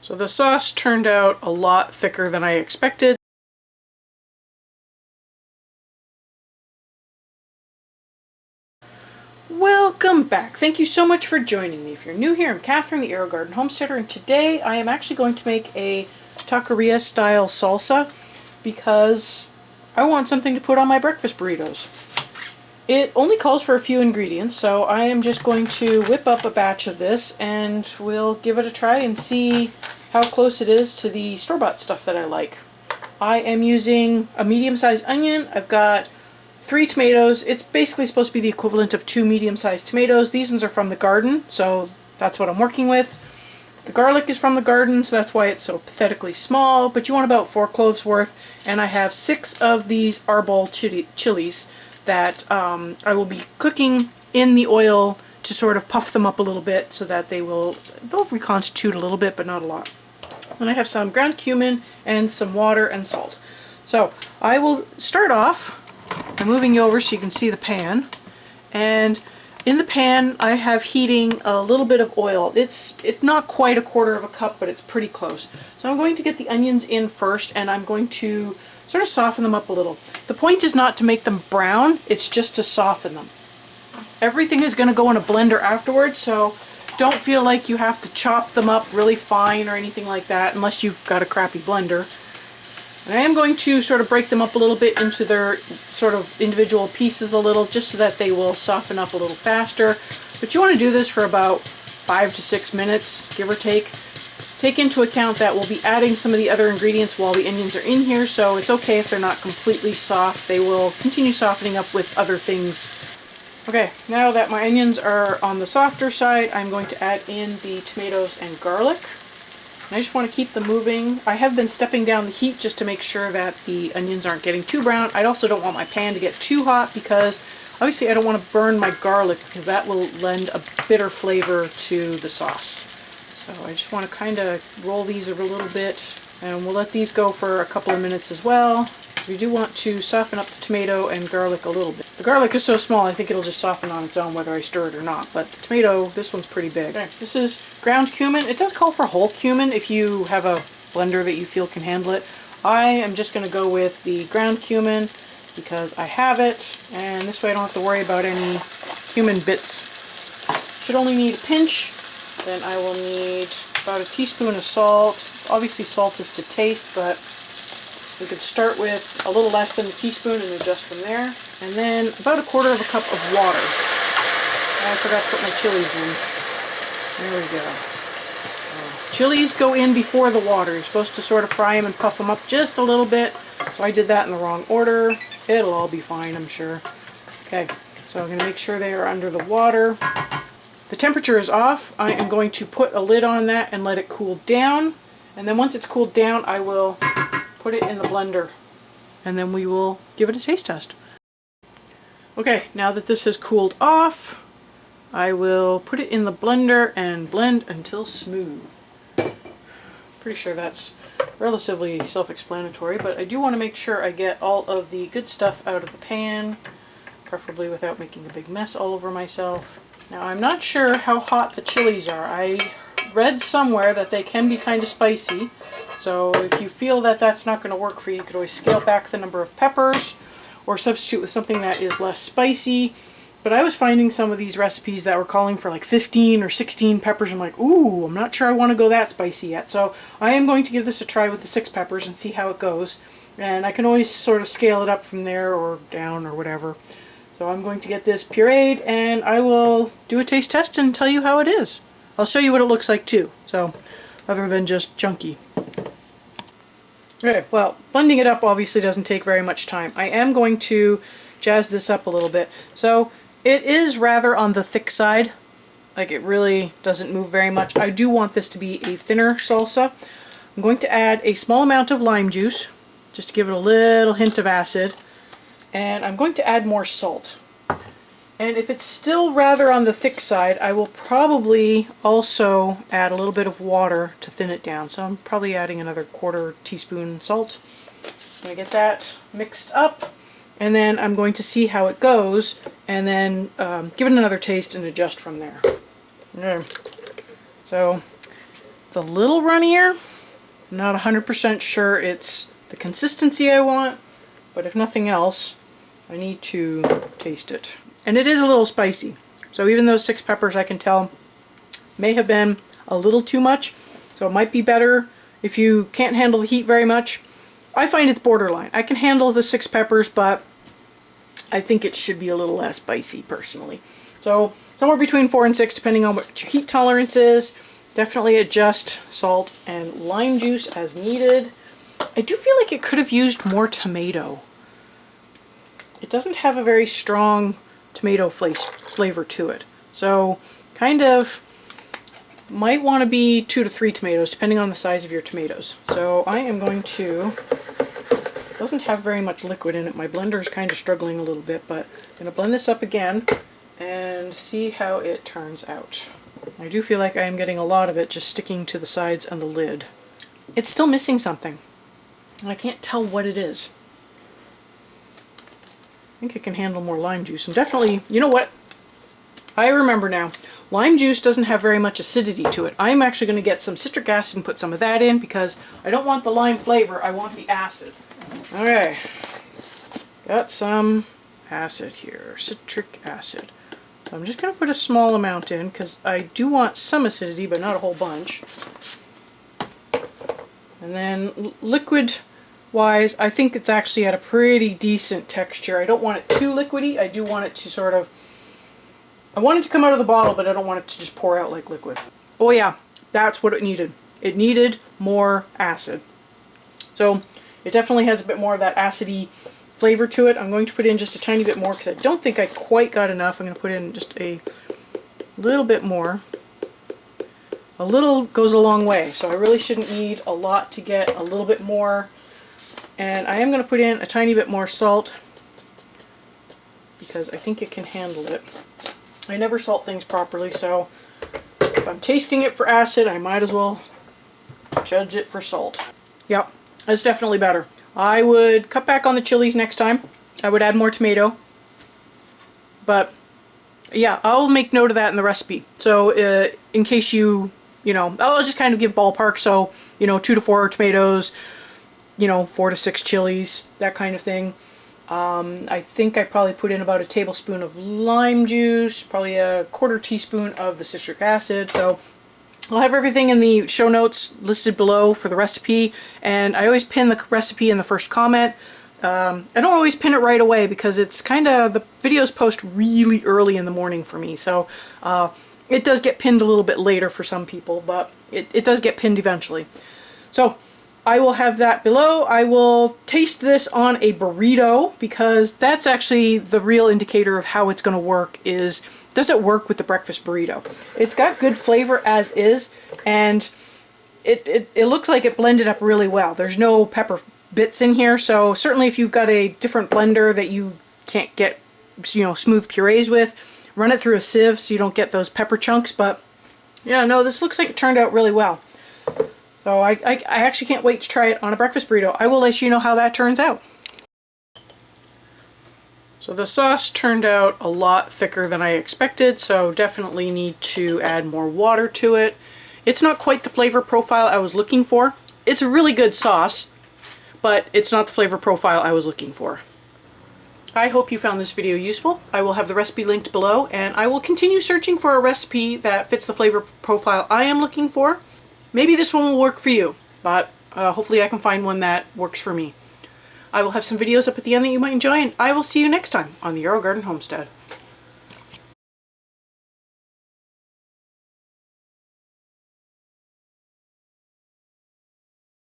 So the sauce turned out a lot thicker than I expected. Welcome back. Thank you so much for joining me. If you're new here, I'm Kathryn, the Aerogarden Homesteader, and today I am actually going to make a taqueria style salsa because I want something to put on my breakfast burritos. It only calls for a few ingredients, so I am just going to whip up a batch of this and we'll give it a try and see how close it is to the store-bought stuff that I like. I am using a medium-sized onion. I've got 3 tomatoes. It's basically supposed to be the equivalent of 2 medium-sized tomatoes. These ones are from the garden, so that's what I'm working with. The garlic is from the garden, so that's why it's so pathetically small, but you want about 4 cloves worth, and I have 6 of these arbol chilies that I will be cooking in the oil to sort of puff them up a little bit so that they'll reconstitute a little bit, but not a lot. And I have some ground cumin and some water and salt. So I will start off by moving you over so you can see the pan. And in the pan I have heating a little bit of oil. It's not quite 1/4 cup, but it's pretty close. So I'm going to get the onions in first, and I'm going to sort of soften them up a little. The point is not to make them brown, it's just to soften them. Everything is going to go in a blender afterwards, so don't feel like you have to chop them up really fine or anything like that unless you've got a crappy blender. And I am going to sort of break them up a little bit into their sort of individual pieces a little, just so that they will soften up a little faster. But you want to do this for about 5 to 6 minutes, give or take. Take into account that we'll be adding some of the other ingredients while the onions are in here, so it's okay if they're not completely soft. They will continue softening up with other things. Okay, now that my onions are on the softer side, I'm going to add in the tomatoes and garlic. And I just want to keep them moving. I have been stepping down the heat just to make sure that the onions aren't getting too brown. I also don't want my pan to get too hot because obviously I don't want to burn my garlic, because that will lend a bitter flavor to the sauce. So I just want to kind of roll these a little bit, and we'll let these go for a couple of minutes as well. We do want to soften up the tomato and garlic a little bit. The garlic is so small I think it'll just soften on its own whether I stir it or not, but the tomato, this one's pretty big. Okay, this is ground cumin. It does call for whole cumin if you have a blender that you feel can handle it. I am just going to go with the ground cumin because I have it, and this way I don't have to worry about any cumin bits. Should only need a pinch. Then I will need about a teaspoon of salt. Obviously salt is to taste, but we could start with a little less than a teaspoon and adjust from there. And then about 1/4 cup of water. And I forgot to put my chilies in. There we go. Chilies go in before the water. You're supposed to sort of fry them and puff them up just a little bit. So I did that in the wrong order. It'll all be fine, I'm sure. Okay, so I'm going to make sure they are under the water. The temperature is off. I am going to put a lid on that and let it cool down. And then once it's cooled down, I will put it in the blender, and then we will give it a taste test. Okay, now that this has cooled off, I will put it in the blender and blend until smooth. Pretty sure that's relatively self-explanatory, but I do want to make sure I get all of the good stuff out of the pan, preferably without making a big mess all over myself. Now I'm not sure how hot the chilies are. I read somewhere that they can be kind of spicy, so if you feel that that's not going to work for you, you could always scale back the number of peppers or substitute with something that is less spicy. But I was finding some of these recipes that were calling for like 15 or 16 peppers. I'm like, ooh, I'm not sure I want to go that spicy yet. So I am going to give this a try with the 6 peppers and see how it goes. And I can always sort of scale it up from there or down or whatever. So I'm going to get this pureed, and I will do a taste test and tell you how it is. I'll show you what it looks like too, so other than just chunky. Okay, well, blending it up obviously doesn't take very much time. I am going to jazz this up a little bit. So it is rather on the thick side, like it really doesn't move very much. I do want this to be a thinner salsa. I'm going to add a small amount of lime juice, just to give it a little hint of acid. And I'm going to add more salt. And if it's still rather on the thick side, I will probably also add a little bit of water to thin it down. So I'm probably adding another 1/4 teaspoon salt. I'm going to get that mixed up, and then I'm going to see how it goes, and then give it another taste and adjust from there. Okay. So It's a little runnier. I'm not 100% sure it's the consistency I want, but if nothing else, I need to taste it. And it is a little spicy. So even those 6 peppers, I can tell, may have been a little too much. So it might be better if you can't handle the heat very much. I find it's borderline. I can handle the 6 peppers, but I think it should be a little less spicy personally. So somewhere between 4 and 6, depending on what your heat tolerance is. Definitely adjust salt and lime juice as needed. I do feel like it could have used more tomato. It doesn't have a very strong tomato flavor to it. So kind of might want to be 2 to 3 tomatoes depending on the size of your tomatoes. So I am going to, it doesn't have very much liquid in it. My blender is kind of struggling a little bit, but I'm going to blend this up again and see how it turns out. I do feel like I am getting a lot of it just sticking to the sides and the lid. It's still missing something, and I can't tell what it is. I think it can handle more lime juice. And definitely, you know what? I remember now. Lime juice doesn't have very much acidity to it. I'm actually going to get some citric acid and put some of that in because I don't want the lime flavor, I want the acid. Okay, got some acid here, citric acid. So I'm just going to put a small amount in because I do want some acidity, but not a whole bunch. And then liquid-wise, I think it's actually at a pretty decent texture. I don't want it too liquidy. I do want it to sort of... I want it to come out of the bottle, but I don't want it to just pour out like liquid. Oh yeah, that's what it needed. It needed more acid. So it definitely has a bit more of that acidy flavor to it. I'm going to put in just a tiny bit more because I don't think I quite got enough. I'm going to put in just a little bit more. A little goes a long way, so I really shouldn't need a lot to get a little bit more. And I am going to put in a tiny bit more salt because I think it can handle it. I never salt things properly, so if I'm tasting it for acid, I might as well judge it for salt. Yep, that's definitely better. I would cut back on the chilies next time. I would add more tomato. But yeah, I'll make note of that in the recipe. So in case you know, I'll just kind of give ballpark. So, 2 to 4 tomatoes, 4 to 6 chilies, that kind of thing. I think I probably put in about a tablespoon of lime juice, probably a 1/4 teaspoon of the citric acid. So I'll have everything in the show notes listed below for the recipe, and I always pin the recipe in the first comment. I don't always pin it right away because it's kind of, the videos post really early in the morning for me, so it does get pinned a little bit later for some people, but it does get pinned eventually. So I will have that below. I will taste this on a burrito because that's actually the real indicator of how it's going to work is, does it work with the breakfast burrito? It's got good flavor as is, and it looks like it blended up really well. There's no pepper bits in here, so certainly if you've got a different blender that you can't get, smooth purees with, run it through a sieve so you don't get those pepper chunks. But yeah, no, this looks like it turned out really well. So I actually can't wait to try it on a breakfast burrito. I will let you know how that turns out. So the sauce turned out a lot thicker than I expected, so definitely need to add more water to it. It's not quite the flavor profile I was looking for. It's a really good sauce, but it's not the flavor profile I was looking for. I hope you found this video useful. I will have the recipe linked below, and I will continue searching for a recipe that fits the flavor profile I am looking for. Maybe this one will work for you, but hopefully I can find one that works for me. I will have some videos up at the end that you might enjoy, and I will see you next time on the Aerogarden Homestead.